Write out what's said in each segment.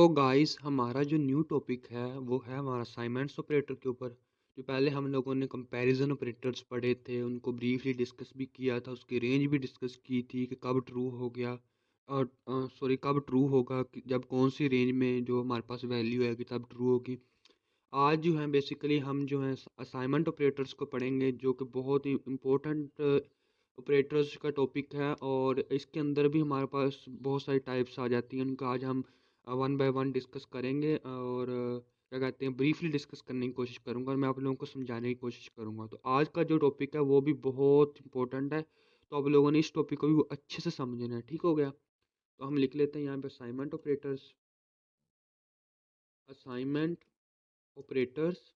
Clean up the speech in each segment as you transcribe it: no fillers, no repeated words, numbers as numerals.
तो गाइस हमारा जो न्यू टॉपिक है वो है हमारा असाइनमेंट्स ऑपरेटर के ऊपर। जो पहले हम लोगों ने कंपैरिजन ऑपरेटर्स पढ़े थे उनको ब्रीफली डिस्कस भी किया था, उसकी रेंज भी डिस्कस की थी कि कब ट्रू हो गया और सॉरी कब ट्रू होगा कि जब कौन सी रेंज में जो हमारे पास वैल्यू आएगी तब ट्रू होगी। आज जो है बेसिकली हम जो है असाइनमेंट ऑपरेटर्स को पढ़ेंगे जो कि बहुत ही इम्पोर्टेंट ऑपरेटर्स का टॉपिक है और इसके अंदर भी हमारे पास बहुत सारी टाइप्स आ जाती हैं। उनका आज हम वन बाय वन डिस्कस करेंगे और क्या कहते हैं ब्रीफली डिस्कस करने की कोशिश करूंगा और मैं आप लोगों को समझाने की कोशिश करूंगा। तो आज का जो टॉपिक है वो भी बहुत इंपॉर्टेंट है, तो आप लोगों ने इस टॉपिक को भी अच्छे से समझना है। ठीक हो गया, तो हम लिख लेते हैं यहाँ पे assignment operators. Assignment operators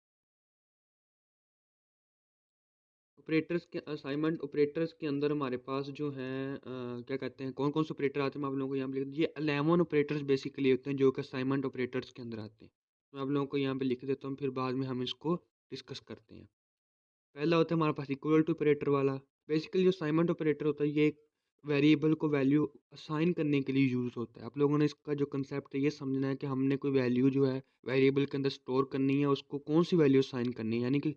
operators के असाइनमेंट ऑपरेटर्स के अंदर हमारे पास जो है क्या कहते हैं कौन कौन से ऑपरेटर आते हैं मैं आप लोगों को यहाँ पे लिख, ये 11 ऑपरेटर्स बेसिकली होते हैं जो कि असाइनमेंट ऑपरेटर्स के अंदर आते हैं। मैं आप लोगों को यहाँ पे लिख देता हूँ, फिर बाद में हम इसको डिस्कस करते हैं। पहला होता है हमारे पास इक्वल टू ऑपरेटर वाला। बेसिकली जो असाइनमेंट ऑपरेटर होता है ये एक वेरिएबल को वैल्यू असाइन करने के लिए यूज़ होता है। आप लोगों ने इसका जो कंसेप्ट है ये समझना है कि हमने कोई वैल्यू जो है वेरिएबल के अंदर स्टोर करनी है, उसको कौन सी वैल्यू असाइन करनी है, यानी कि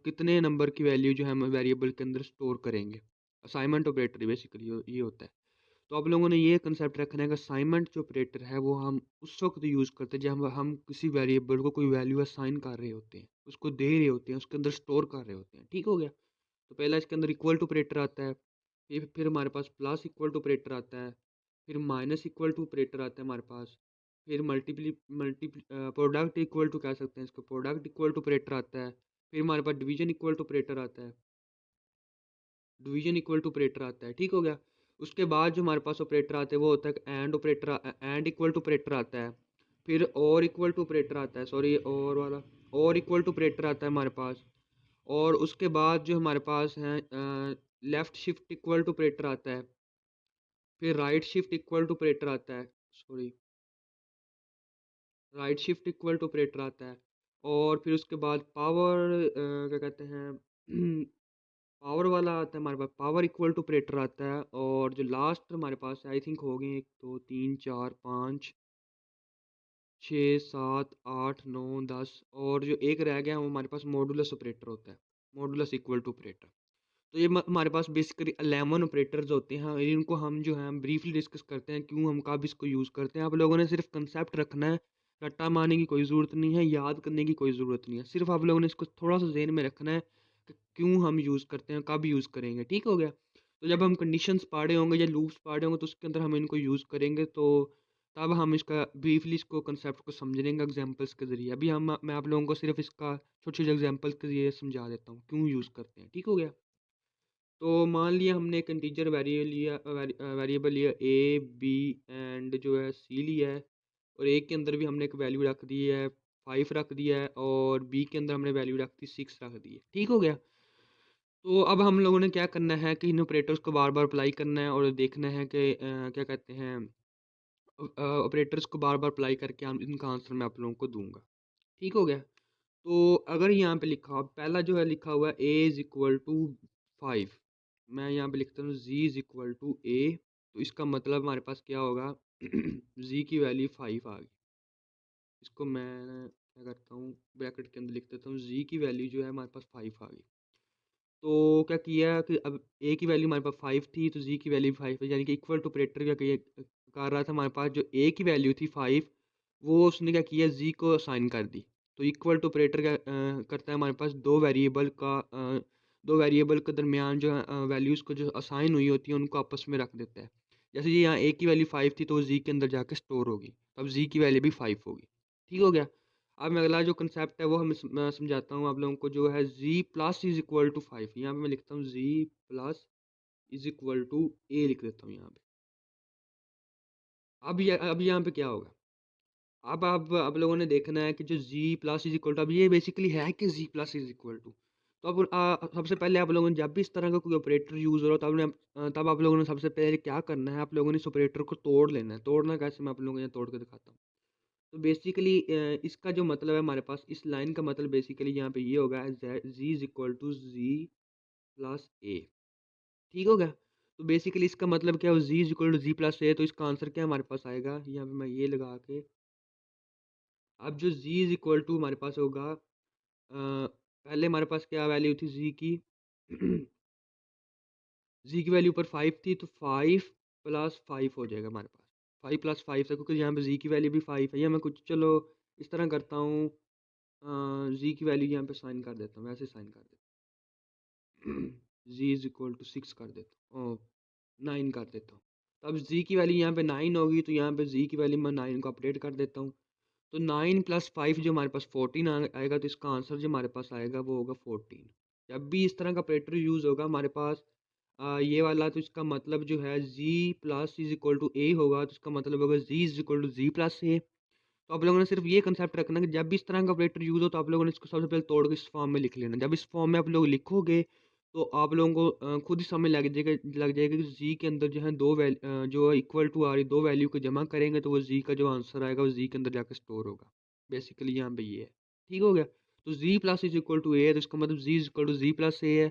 कितने नंबर की वैल्यू जो है हम वेरिएबल के अंदर स्टोर करेंगे। असाइनमेंट ऑपरेटर बेसिकली ये होता है। तो आप लोगों ने ये कंसेप्ट रखना है कि असाइनमेंट जो ऑपरेटर है वो हम उस वक्त यूज़ करते हैं जब हम किसी वेरिएबल को कोई वैल्यू असाइन कर रहे होते हैं, उसको दे रहे होते हैं, उसके अंदर स्टोर कर रहे होते हैं। ठीक हो गया, तो पहला इसके अंदर इक्वल टू ऑपरेटर आता है, फिर हमारे पास प्लस इक्वल टू ऑपरेटर आता है, फिर माइनस इक्वल टू ऑपरेटर आता है हमारे पास, फिर मल्टीप्ली प्रोडक्ट इक्वल टू कह सकते हैं इसको, प्रोडक्ट इक्वल टू ऑपरेटर आता है, फिर हमारे पास डिवीजन इक्वल टू ऑपरेटर आता है, डिवीजन इक्वल टू ऑपरेटर आता है। ठीक हो गया, उसके बाद जो हमारे पास ऑपरेटर आते हैं वो होता है and operator, and equal to operator आता है, फिर और इक्वल टू ऑपरेटर आता है, सॉरी और वाला और इक्वल टू ऑपरेटर आता है हमारे पास। और उसके बाद जो हमारे पास है left shift equal to operator आता है, फिर right shift equal to operator आता है, sorry right shift equal to operator आता है। और फिर उसके बाद पावर क्या कहते हैं पावर वाला आता है हमारे पास, पावर इक्वल टू ऑपरेटर आता है। और जो लास्ट हमारे पास आई थिंक हो गए 1 2 3 4 5 6 7 8 9 10, और जो एक रह गया वो हमारे पास मॉडुलस ऑपरेटर होता है, मॉडुलस इक्वल टू ऑपरेटर। तो ये हमारे पास बेसिकली 11 ऑपरेटर्स होते हैं, इनको हम जो है ब्रीफली डिस्कस करते हैं क्यों हम कब इसको यूज़ करते हैं। आप लोगों ने सिर्फ कंसेप्ट रखना है, रट्टा मारने की कोई ज़रूरत नहीं है, याद करने की कोई ज़रूरत नहीं है, सिर्फ आप लोगों ने इसको थोड़ा सा जहन में रखना है कि क्यों हम यूज़ करते हैं, कब यूज़ करेंगे। ठीक हो गया, तो जब हम कंडीशंस पढ़े होंगे या लूप्स पढ़े होंगे तो उसके अंदर हम इनको यूज़ करेंगे, तो तब हम इसका ब्रीफली इसको कंसेप्ट को समझेंगे एग्जांपल्स के ज़रिए। अभी मैं आप लोगों को सिर्फ इसका छोटे छोटे एग्जांपल्स के ज़रिए समझा देता हूँ क्यों यूज़ करते हैं। ठीक हो गया, तो मान लिया हमने एक इंटीजर वेरिएबल लिया ए बी एंड जो है सी लिया है, और ए के अंदर भी हमने एक वैल्यू रख दी है 5 रख दिया है, और बी के अंदर हमने वैल्यू रख दी 6 रख दी है। ठीक हो गया, तो अब हम लोगों ने क्या करना है कि इन ऑपरेटर्स को बार बार अप्लाई करना है और देखना है कि क्या कहते हैं ऑपरेटर्स को बार बार अप्लाई करके हम इनका आंसर मैं आप लोगों को दूंगा। ठीक हो गया, तो अगर यहाँ पे लिखा हो, पहला जो है लिखा हुआ है ए इज इक्वल टू 5, मैं यहाँ पे लिखता हूँ जी इज इक्वल टू ए, तो इसका मतलब हमारे पास क्या होगा जी की वैल्यू 5 आ गई। इसको मैं क्या करता हूँ ब्रैकेट के अंदर लिख देता हूँ, जी की वैल्यू जो है हमारे पास 5 आ गई। तो क्या किया कि अब ए की वैल्यू हमारे पास 5 थी तो जी की वैल्यू 5 है, यानी कि इक्वल टू ऑपरेटर क्या कर रहा था हमारे पास, जो ए की वैल्यू थी 5 वो उसने क्या किया जी को असाइन कर दी। तो इक्वल टू ऑपरेटर क्या करता है हमारे पास दो वेरिएबल के दरमियान जो वैल्यूज़ को जो असाइन हुई होती है उनको आपस में रख देता है। जैसे ये यहाँ ए की वैल्यू 5 थी तो जी के अंदर जाके स्टोर होगी, तो अब जी की वैल्यू भी 5 होगी। ठीक हो गया, अब मैं अगला जो कंसेप्ट है वो मैं समझाता हूँ आप लोगों को, जो है z plus is equal to 5। यहाँ पे मैं लिखता हूँ z plus is equal to A लिख देता हूँ यहाँ पे। अब यहाँ पे क्या होगा, अब आप लोगों ने देखना है कि जो z plus is equal to, अब ये बेसिकली है कि z plus is equal to, तो अब सबसे पहले आप लोगों ने जब भी इस तरह का कोई ऑपरेटर यूज़ हो रहा हो तब आप लोगों ने सबसे पहले क्या करना है, आप लोगों ने इस ऑपरेटर को तोड़ लेना है। तोड़ना कैसे, मैं आप लोगों को यहाँ तोड़ के दिखाता हूँ। तो बेसिकली इसका जो मतलब है हमारे पास, इस लाइन का मतलब बेसिकली यहाँ पे ये होगा G is equal to ji plus A. ठीक हो गया, तो बेसिकली इसका मतलब क्या है, G is equal to ji plus A, तो इसका आंसर क्या हमारे पास आएगा, यहाँ पे मैं ये लगा के, अब जो जी इज इक्वल टू हमारे पास होगा, पहले हमारे पास क्या वैल्यू थी जी की, जी की वैल्यू पर 5 थी, तो 5 + 5 हो जाएगा हमारे पास, 5 + 5 था, क्योंकि यहाँ पे जी की वैल्यू भी 5 है, या मैं कुछ चलो इस तरह करता हूँ, जी की वैल्यू यहाँ पे साइन कर देता हूँ, वैसे साइन कर देता हूँ, जी इज इक्वल टू 6 कर देता हूँ, 9 कर देता हूँ। तो अब जी की वैल्यू यहाँ पे 9 होगी, तो यहाँ पे जी की वैल्यू मैं 9 को अपडेट कर देता हूँ, तो 9 + 5 जो हमारे पास 14 आएगा, तो इसका आंसर जो हमारे पास आएगा वो होगा 14। जब भी इस तरह का ऑपरेटर यूज़ होगा हमारे पास, ये वाला, तो इसका मतलब जो है G plus is equal to A होगा, तो इसका मतलब होगा G is equal to ji plus A. तो आप लोगों ने सिर्फ ये कंसेप्ट रखना कि जब भी इस तरह का ऑपरेटर यूज़ हो, तो आप लोगों ने इसको सबसे पहले तोड़ के इस फॉर्म में लिख लेना। जब इस फॉर्म में आप लोग लिखोगे, तो आप लोगों को खुद ही समझ लग जाएगा कि जी के अंदर जो है जो इक्वल टू आ रही दो वैल्यू को जमा करेंगे, तो वो जी का जो आंसर आएगा वो जी के अंदर जाकर स्टोर होगा। बेसिकली यहाँ पे ये है, ठीक हो गया। तो G plus is equal to A है, तो इसका मतलब G is equal to ji plus A है।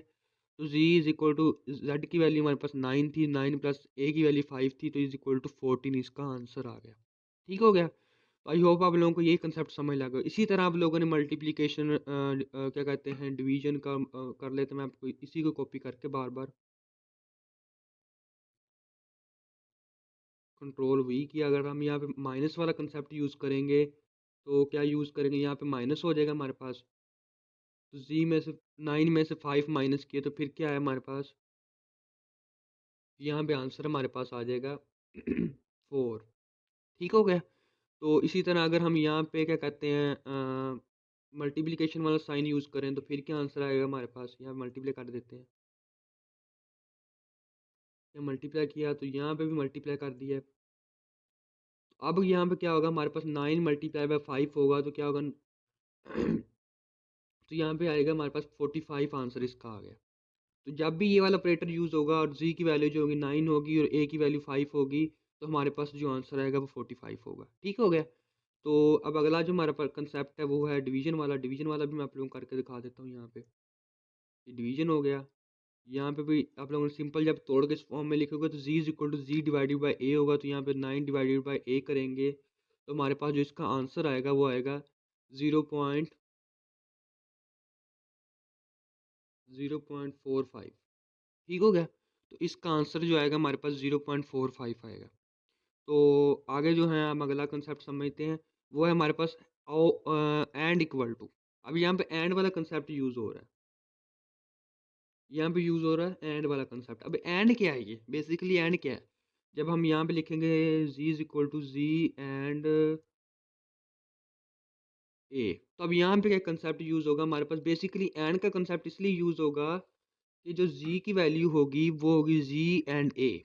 तो G is equal to Z की वैल्यू हमारे पास 9 थी, 9 प्लस ए की वैल्यू 5 थी, तो इज इक्वल टू 14 इसका आंसर आ गया। ठीक हो गया। आई होप आप लोगों को ये कंसेप्ट समझ लगा। इसी तरह आप लोगों ने मल्टीप्लिकेशन क्या कहते हैं डिवीजन का कर लेते हैं। मैं आपको इसी को कॉपी करके बार बार कंट्रोल वी की, अगर हम यहाँ पे माइनस वाला कंसेप्ट यूज़ करेंगे, तो क्या यूज़ करेंगे, यहाँ पे माइनस हो जाएगा हमारे पास। तो जी में से 9 में से 5 माइनस किए, तो फिर क्या है हमारे पास, यहाँ पे आंसर हमारे पास आ जाएगा 4। ठीक हो गया। तो इसी तरह अगर हम यहाँ पे क्या कहते हैं मल्टीप्लिकेशन वाला साइन यूज़ करें, तो फिर क्या आंसर आएगा हमारे पास, यहाँ मल्टीप्लाई कर देते हैं, यहाँ मल्टीप्लाई किया तो यहाँ पे भी मल्टीप्लाई कर दिया। अब यहाँ पे क्या होगा, हमारे पास 9 × 5 होगा, तो क्या होगा तो यहाँ पे आएगा हमारे पास 45 आंसर इसका आ गया। तो जब भी ये वाला ऑपरेटर यूज़ होगा और जी की वैल्यू जो होगी 9 होगी और ए की वैल्यू 5 होगी, तो हमारे पास जो आंसर आएगा वो 45 होगा। ठीक हो गया। तो अब अगला जो हमारा कंसेप्ट है वो है डिवीजन वाला। डिवीजन वाला भी मैं आप लोगों को करके दिखा देता हूँ। यहाँ पे ये डिवीजन हो गया। यहाँ पे भी आप लोगों ने सिंपल जब तोड़ के इस फॉर्म में लिखोगे, तो G is equal to G divided by A होगा, तो यहाँ पे 9 डिवाइडेड बाई ए करेंगे, तो हमारे पास जो इसका आंसर आएगा वो आएगा 0.45। ठीक हो गया। तो इसका आंसर जो आएगा हमारे पास 0.45 आएगा। तो आगे जो है हम अगला कंसेप्ट समझते हैं, वो है हमारे पास एंड इक्वल टू। अब यहाँ पे एंड वाला कंसेप्ट यूज़ हो रहा है, यहाँ पे यूज़ हो रहा है एंड वाला कंसेप्ट। अब एंड क्या है, ये बेसिकली एंड क्या है, जब हम यहाँ पे लिखेंगे G is equal to G and A, तो अब यहाँ पे क्या कंसेप्ट यूज़ होगा हमारे पास, बेसिकली एंड का कंसेप्ट इसलिए यूज़ होगा कि जो जी की वैल्यू होगी वो होगी जी एंड ए।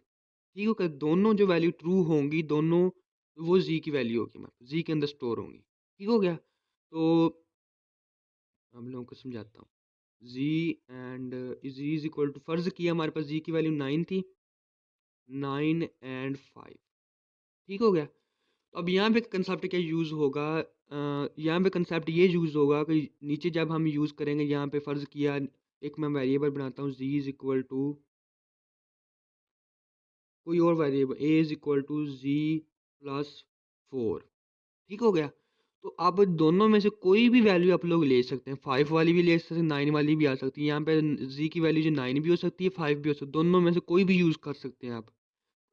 ठीक है, दोनों जो वैल्यू ट्रू होंगी, दोनों वो जी की वैल्यू होगी, मतलब जी के अंदर स्टोर होंगी। ठीक हो गया। तो हम लोगों को समझाता हूँ। G and G is equal to, फर्ज किया हमारे पास जी की वैल्यू 9 थी, 9 और 5। ठीक हो गया। तो अब यहाँ पे कंसेप्ट क्या यूज़ होगा, यहाँ पे कंसेप्ट ये यूज़ होगा कि नीचे जब हम यूज़ करेंगे, यहाँ पे फ़र्ज़ किया, एक मैं वेरिएबल बनाता हूँ, जी इज़ इक्वल टू कोई और variable, a is equal to ji plus 4। ठीक हो गया। तो अब दोनों में से कोई भी वैल्यू आप लोग ले सकते हैं, 5 वाली भी ले सकते हैं, 9 वाली भी आ सकती है। यहाँ पे जी की वैल्यू जो 9 भी हो सकती है, 5 भी हो सकती है, दोनों में से कोई भी यूज़ कर सकते हैं आप।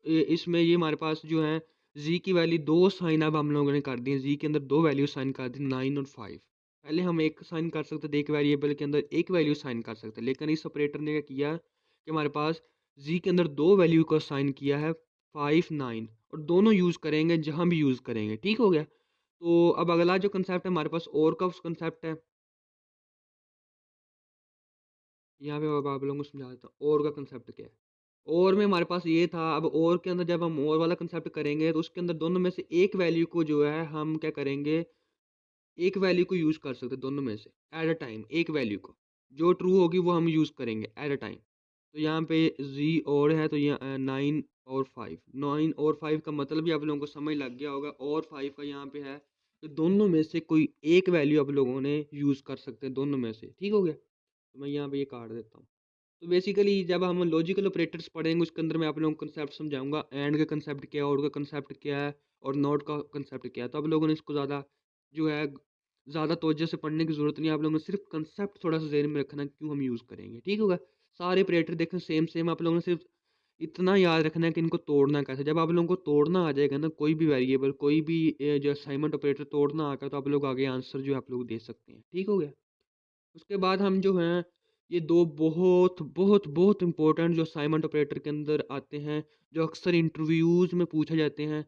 इसमें ये हमारे पास जो है जी की वैल्यू दो साइन अब हम लोगों ने कर दी है, जी के अंदर दो वैल्यू साइन कर दी, 9 और 5। पहले हम एक साइन कर सकते थे, एक वेरिएबल के अंदर एक वैल्यू साइन कर सकते, लेकिन इस ऑपरेटर ने क्या किया कि हमारे पास जी के अंदर दो वैल्यू को साइन किया है, 5 9, और दोनों यूज़ करेंगे जहाँ भी यूज़ करेंगे। ठीक हो गया। तो अब अगला जो कंसेप्ट है हमारे पास और का कंसेप्ट है, यहाँ पे अब आप लोगों को समझा देता हूँ और का कंसेप्ट क्या है। और में हमारे पास ये था, अब और के अंदर जब हम और वाला कंसेप्ट करेंगे, तो उसके अंदर दोनों में से एक वैल्यू को जो है हम क्या करेंगे, एक वैल्यू को यूज़ कर सकते हैं दोनों में से एट अ टाइम, एक वैल्यू को जो ट्रू होगी वो हम यूज़ करेंगे एट अ टाइम। तो यहाँ पे जी और है, तो यहाँ 9 और 5, 9 और 5 का मतलब भी आप लोगों को समझ लग गया होगा। और 5 का यहाँ पे है, तो दोनों में से कोई एक वैल्यू आप लोगों ने यूज़ कर सकते हैं दोनों में से। ठीक हो गया। तो मैं यहाँ पे ये काट देता हूँ। तो बेसिकली जब हम लॉजिकल ऑपरेटर्स पढ़ेंगे उसके अंदर मैं आप लोगों को कंसेप्ट समझाऊंगा, एंड का कंसेप्ट क्या है, और का कंसेप्ट क्या है, और नॉट का कंसेप्ट क्या है। तो आप लोगों ने इसको ज़्यादा जो है ज़्यादा तवज्जो से पढ़ने की ज़रूरत नहीं है, आप लोगों ने सिर्फ कंसेप्ट थोड़ा सा ज़हन में रखना है क्यों हम यूज़ करेंगे, ठीक होगा। सारे ऑपरेटर देखें सेम सेम, आप लोगों ने सिर्फ इतना याद रखना है कि इनको तोड़ना कैसे। जब आप लोगों को तोड़ना आ जाएगा ना, कोई भी वेरिएबल, कोई भी जो असाइनमेंट ऑपरेटर तोड़ना आ गया, तो आप लोग आगे आंसर जो है आप लोग दे सकते हैं, ठीक हो गया। उसके बाद हम जो हैं ये दो बहुत बहुत बहुत इंपॉर्टेंट जो असाइनमेंट ऑपरेटर के अंदर आते हैं, जो अक्सर इंटरव्यूज़ में पूछे जाते हैं,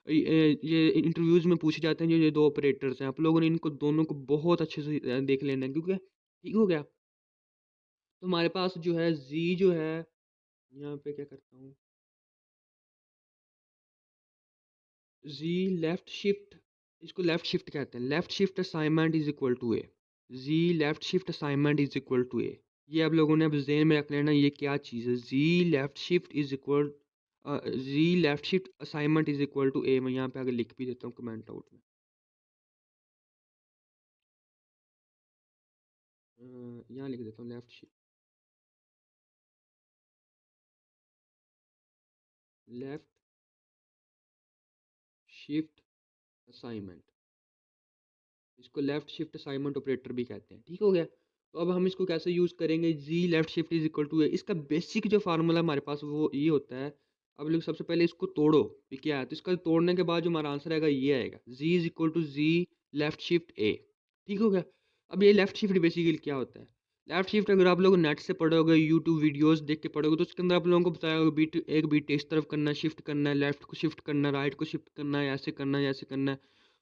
ये इंटरव्यूज़ में पूछे जाते हैं, जो ये दो ऑपरेटर्स हैं, आप लोगों ने इनको दोनों को बहुत अच्छे से देख लेना है, क्योंकि ठीक हो गया। तो हमारे पास जो है जी जो है, यहाँ पे क्या करता हूँ, जी लेफ्ट शिफ्ट, इसको लेफ्ट शिफ्ट कहते हैं, left shift assignment is equal to A, G left shift assignment is equal to A. ये आप लोगों ने अब ज़हन में रख लेना, ये क्या चीज़ है, G left shift is equal, G left shift assignment is equal to A. मैं यहाँ पे आगे लिख भी देता हूँ कमेंट आउट में, यहाँ लिख देता हूँ लेफ्ट शिफ्ट असाइनमेंट, इसको लेफ्ट शिफ्ट असाइनमेंट ऑपरेटर भी कहते हैं, ठीक हो गया। तो अब हम इसको कैसे यूज़ करेंगे, G left shift is equal to है, इसका बेसिक जो फार्मूला हमारे पास वो ये होता है। अब लोग सबसे पहले इसको तोड़ो, ये क्या है, तो इसका तोड़ने के बाद जो हमारा आंसर आएगा ये आएगा, G is equal to G left shift A, ठीक हो गया। अब ये लेफ्ट शिफ्ट बेसिकली क्या होता है, लेफ्ट शिफ्ट अगर आप लोग नेट से पढ़ोगे, यूट्यूब वीडियोस देख के पढ़ोगे, तो उसके अंदर आप लोगों को बताया होगा बीट, एक बीट इस तरफ करना है, शिफ्ट करना है, लेफ्ट को शिफ्ट करना है, राइट को शिफ्ट करना है, ऐसे करना है, ऐसे करना है।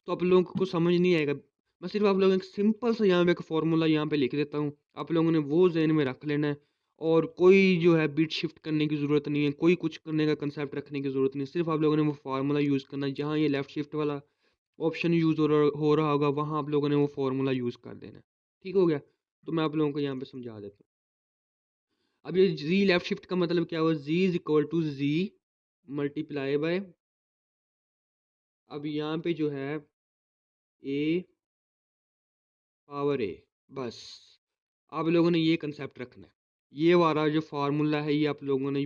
तो आप लोगों को समझ नहीं आएगा। मैं सिर्फ आप लोगों को एक सिंपल सा यहाँ पे एक फार्मूला यहाँ पे लिख देता हूँ, आप लोगों ने वो ज़हन में रख लेना है। और कोई जो है बीट शिफ्ट करने की ज़रूरत नहीं है, कोई कुछ करने का कंसेप्ट रखने की ज़रूरत नहीं है, सिर्फ आप लोगों ने वो फार्मूला यूज़ करना है, जहाँ ये लेफ्ट शिफ्ट वाला ऑप्शन यूज़ हो रहा होगा वहाँ आप लोगों ने वो फार्मूला यूज़ कर देना है, ठीक हो गया। तो मैं आप लोगों को यहाँ पे समझा देता हूँ। अब ये जी लेफ्ट शिफ्ट का मतलब क्या हुआ, G is equal to G multiply by, अब यहाँ पे जो है ए पावर ए, बस आप लोगों ने ये कंसेप्ट रखना है। ये वाला जो फार्मूला है ये आप लोगों ने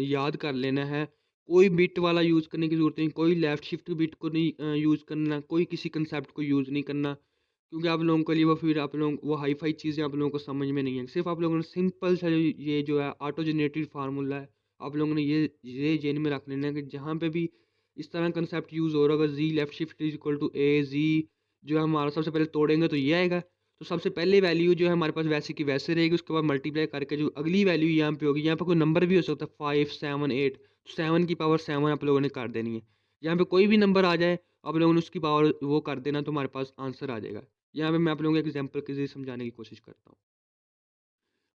याद कर लेना है। कोई बिट वाला यूज़ करने की ज़रूरत नहीं, कोई लेफ़्ट शिफ्ट बिट को नहीं यूज़ करना, कोई किसी कंसेप्ट को यूज़ नहीं करना, क्योंकि आप लोगों के लिए वो फिर आप लोग वो हाई फाई चीज़ें आप लोगों को समझ में नहीं है। सिर्फ आप लोगों ने सिंपल सा ये जो है ऑटो जनरेटेड फार्मूला है, आप लोगों ने ये जेन में रख लेना है कि जहाँ पे भी इस तरह कंसेप्ट यूज़ हो रहा होगा, G left shift is equal to A, G जो है हमारा सबसे पहले तोड़ेंगे तो ये आएगा। तो सबसे पहले वैल्यू जो है हमारे पास वैसे की वैसे रहेगी, उसके बाद मल्टीप्लाई करके जो अगली वैल्यू यहाँ पे होगी, यहाँ पे कोई नंबर भी हो सकता है 5 7 8, तो 7 की पावर 7 आप लोगों ने कर देनी है। यहाँ पे कोई भी नंबर आ जाए आप लोगों ने उसकी पावर वो कर देना, तो हमारे पास आंसर आ जाएगा। यहाँ पे मैं आप लोगों को एग्जाम्पल के जरिए समझाने की कोशिश करता हूँ।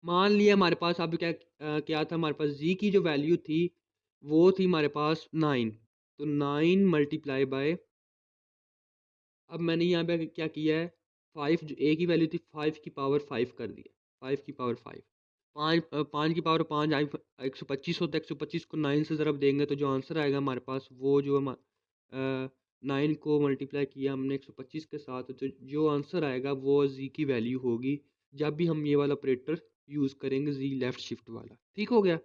मान लिया हमारे पास अब क्या था, हमारे पास जी की जो वैल्यू थी वो थी हमारे पास 9, तो 9 मल्टीप्लाई बाय, अब मैंने यहाँ पे क्या किया है, 5 जो ए की वैल्यू थी 5 की पावर 5 कर दिया, 5 की पावर 5, 5 की पावर 5 125 होता है, 125 को 9 से ज़रब देंगे तो जो आंसर आएगा हमारे पास वो जो 9 को मल्टीप्लाई किया हमने 125 के साथ, तो जो आंसर आएगा वो जी की वैल्यू होगी, जब भी हम ये वाला ऑपरेटर यूज़ करेंगे, जी लेफ्ट शिफ्ट वाला, ठीक हो गया।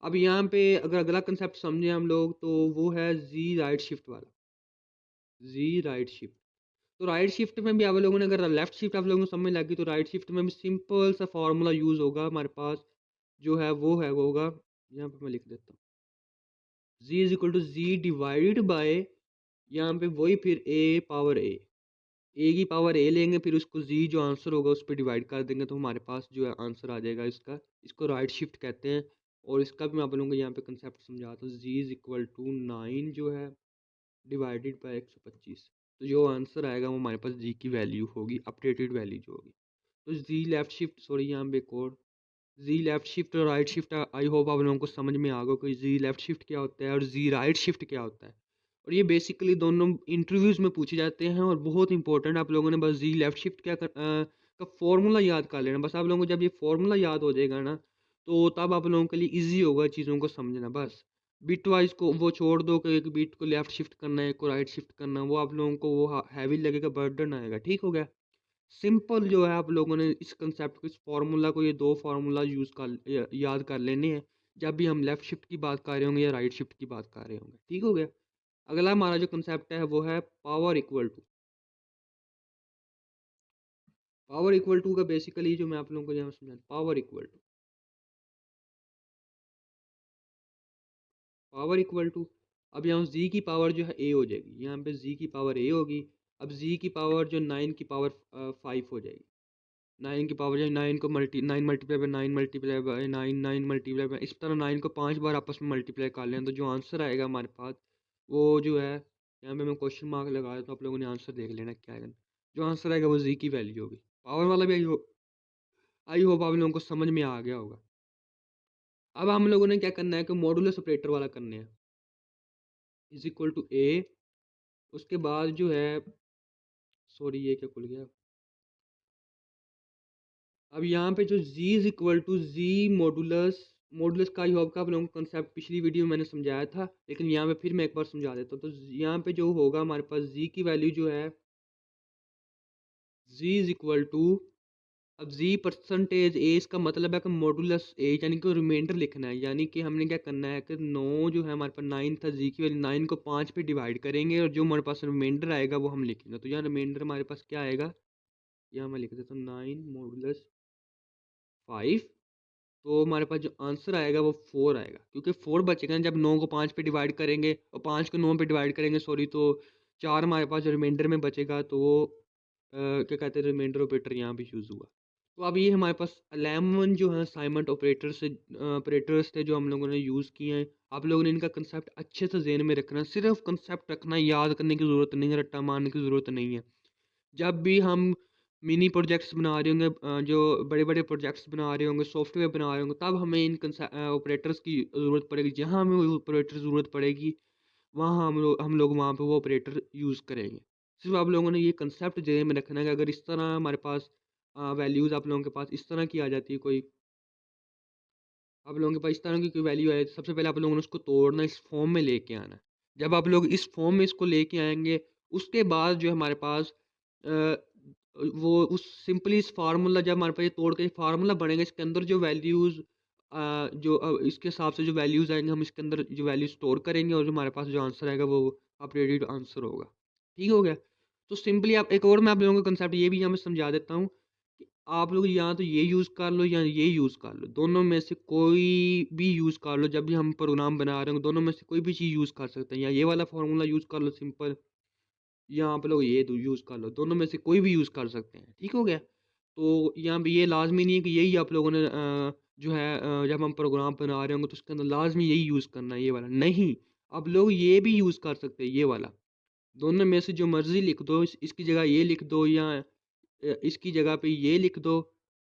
अब यहाँ पे अगर अगला कंसेप्ट समझे हम लोग, तो वो है जी राइट शिफ्ट वाला, जी राइट शिफ्ट। तो राइट शिफ्ट में भी आप लोगों ने अगर लेफ्ट शिफ्ट आप लोगों को समझ लगी, तो राइट शिफ्ट में भी सिंपल सा फार्मूला यूज़ होगा हमारे पास, जो है वो होगा, यहाँ पे मैं लिख देता हूँ, G is equal to G divided by, यहाँ पे वही फिर ए पावर ए की पावर ए लेंगे, फिर उसको जी जो आंसर होगा उस पर डिवाइड कर देंगे, तो हमारे पास जो है आंसर आ जाएगा इसका। इसको राइट शिफ्ट कहते हैं, और इसका भी मैं आप लोगों को यहाँ पे कंसेप्ट समझाता हूँ, जी इज इक्वल टू 9 जो है डिवाइडेड बाय 125, तो जो आंसर आएगा वो हमारे पास जी की वैल्यू होगी, अपडेटेड वैल्यू जो होगी। तो जी लेफ्ट शिफ्ट, सॉरी यहाँ पे एक और, जी लेफ्ट शिफ्ट और राइट शिफ्ट, आई होप आप लोगों को समझ में आ गया कि जी लेफ्ट शिफ्ट क्या होता है और जी राइट शिफ्ट क्या होता है। और ये बेसिकली दोनों इंटरव्यूज़ में पूछे जाते हैं और बहुत इंपॉर्टेंट, आप लोगों ने बस जी लेफ्ट शिफ्ट का फॉर्मूला याद कर लेना, बस आप लोगों को जब ये फॉर्मूला याद हो जाएगा ना, तो तब आप लोगों के लिए ईजी होगा चीज़ों को समझना। बस बिट वाइज को वो छोड़ दो कि एक बिट को लेफ्ट शिफ्ट करना है, एक को राइट शिफ्ट करना है, वो आप लोगों को वो हैवी लगेगा, बर्डन आएगा, ठीक हो गया। सिंपल जो है आप लोगों ने इस कंसेप्ट को, इस फार्मूला को, ये 2 फार्मूला यूज़ कर याद कर लेने हैं जब भी हम लेफ्ट शिफ्ट की बात कर रहे होंगे या राइट शिफ्ट की बात कर रहे होंगे। ठीक हो गया? अगला हमारा जो कंसेप्ट है वो है पावर इक्वल टू का बेसिकली जो मैं आप लोगों को यहाँ समझा, पावर इक्वल टू अब यहाँ z की पावर जो है a हो जाएगी, यहाँ पे z की पावर a होगी। अब z की पावर जो 9 की पावर 5 हो जाएगी। 9 की पावर जो 9 को 9 multiply by 9 multiply by 9 9 multiply by, इस तरह 9 को 5 बार आपस में मल्टीप्लाई कर लें तो जो आंसर आएगा हमारे पास वो जो है, यहाँ पे मैं क्वेश्चन मार्क लगाया तो आप लोगों ने आंसर देख लेना क्या आएगा। जो आंसर आएगा वो z की वैल्यू होगी। पावर वाला भी आई होप आप लोगों को समझ में आ गया होगा। अब हम लोगों ने क्या करना है कि मॉडुलस ऑपरेटर वाला करने हैं, इज इक्वल टू a। उसके बाद जो है, सॉरी ये क्या खुल गया। अब यहाँ पे जो z is equal to z modulus, modulus का आई होप का आप लोगों को कंसेप्ट पिछली वीडियो में मैंने समझाया था, लेकिन यहाँ पे फिर मैं एक बार समझा देता हूँ। तो यहाँ पे जो होगा हमारे पास z की वैल्यू जो है, z इज इक्वल टू, अब z परसेंटेज a, इसका मतलब है कि मॉडुलस a यानी कि रिमाइंडर लिखना है। यानी कि हमने क्या करना है कि 9 जो है हमारे पास 9 था, z की वैल्यू 9 को 5 पे डिवाइड करेंगे और जो हमारे पास रिमाइंडर आएगा वो हम लिखेंगे। तो यहाँ रिमाइंडर हमारे पास क्या आएगा, यहाँ मैं लिख देता हूँ 9 मॉडुलस 5। तो हमारे पास जो आंसर आएगा वो 4 आएगा, क्योंकि 4 बचेगा जब 9 को 5 पे डिवाइड करेंगे और 5 को 9 पे डिवाइड करेंगे, सॉरी, तो 4 हमारे पास जो रिमाइंडर में बचेगा तो वो क्या कहते हैं, रिमाइंडर ऑपरेटर यहाँ पे यूज़ हुआ। तो अब ये हमारे पास 11 जो है असाइनमेंट ऑपरेटर्स थे जो हम लोगों ने यूज़ किए हैं। आप लोगों ने इनका कंसेप्ट अच्छे से ज़हन में रखना है, सिर्फ कंसेप्ट रखना है, याद करने की ज़रूरत नहीं है, रट्टा मारने की ज़रूरत नहीं है। जब भी हम मिनी प्रोजेक्ट्स बना रहे होंगे, जो बड़े बड़े प्रोजेक्ट्स बना रहे होंगे, सॉफ्टवेयर बना रहे होंगे, तब हमें इन ऑपरेटर्स की ज़रूरत पड़ेगी। जहाँ हमें ऑपरेटर ज़रूरत पड़ेगी वहाँ हम लोग वहाँ पे वो ऑपरेटर यूज़ करेंगे। सिर्फ आप लोगों ने ये कंसेप्ट जेहन में रखना है कि अगर इस तरह हमारे पास वैल्यूज़ आप लोगों के पास इस तरह की आ जाती है, कोई आप लोगों के पास इस तरह की कोई वैल्यू है, सबसे पहले आप लोगों ने उसको तोड़ना, इस फॉर्म में लेके आना है। जब आप लोग इस फॉर्म में इसको लेके आएंगे, उसके बाद जो हमारे पास वो उस सिंपली इस फार्मूला, जब हमारे पास ये तोड़ के फार्मूला बनेगा, इसके अंदर जो वैल्यूज़ इसके हिसाब से जो वैल्यूज़ आएंगे हम इसके अंदर जो वैल्यू स्टोर करेंगे और जो हमारे पास जो आंसर आएगा वो अपडेटेड आंसर होगा। ठीक हो गया? तो सिंपली आप एक और मैं आप लोगों को कंसेप्ट ये भी यहाँ मैं समझा देता हूँ कि आप लोग या तो ये यूज़ कर लो या ये यूज़ कर लो, दोनों में से कोई भी यूज़ कर लो। जब भी हम प्रोग्राम बना रहे हो दोनों में से कोई भी चीज़ यूज़ कर सकते हैं, या ये वाला फार्मूला यूज़ कर लो सिंपल, या आप लोग ये यूज़ कर लो, दोनों में से कोई भी यूज़ कर सकते हैं। ठीक हो गया? तो यहाँ पे ये लाज़मी नहीं है कि यही आप लोगों ने जो है जब हम प्रोग्राम बना रहे होंगे तो उसके अंदर लाज़मी यही यूज़ करना है, ये वाला नहीं। आप लोग ये भी यूज़ कर सकते हैं, ये वाला। दोनों में से जो मर्ज़ी लिख दो, इसकी जगह ये लिख दो, या इसकी जगह पे ये लिख दो,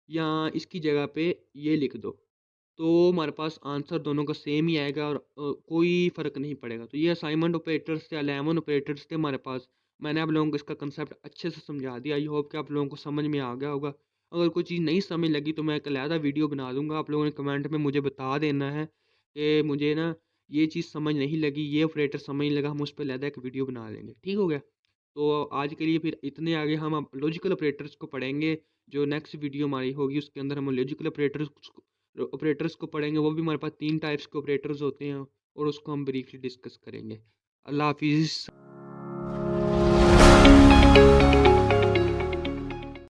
या इसकी जगह पे ये लिख दो। तो हमारे पास आंसर दोनों का सेम ही आएगा और कोई फ़र्क नहीं पड़ेगा। तो ये असाइनमेंट ऑपरेटर्स थे, 11 ऑपरेटर्स थे हमारे पास। मैंने आप लोगों को इसका कंसेप्ट अच्छे से समझा दिया। आई होप कि आप लोगों को समझ में आ गया होगा। अगर कोई चीज़ नहीं समझ लगी तो मैं एक अलहदा वीडियो बना दूँगा। आप लोगों ने कमेंट में मुझे बता देना है कि मुझे ना ये चीज़ समझ नहीं लगी, ये ऑपरेटर समझ नहीं लगा, हम उस पे अलहदा एक वीडियो बना देंगे। ठीक हो गया? तो आज के लिए फिर इतने, आगे हम अब लॉजिकल ऑपरेटर्स को पढ़ेंगे। जो नेक्स्ट वीडियो हमारी होगी उसके अंदर हम लॉजिकल ऑपरेटर्स को पढ़ेंगे। वो भी हमारे पास 3 टाइप्स के ऑपरेटर्स होते हैं और उसको हम ब्रीफली डिस्कस करेंगे। अल्लाह हाफिज़।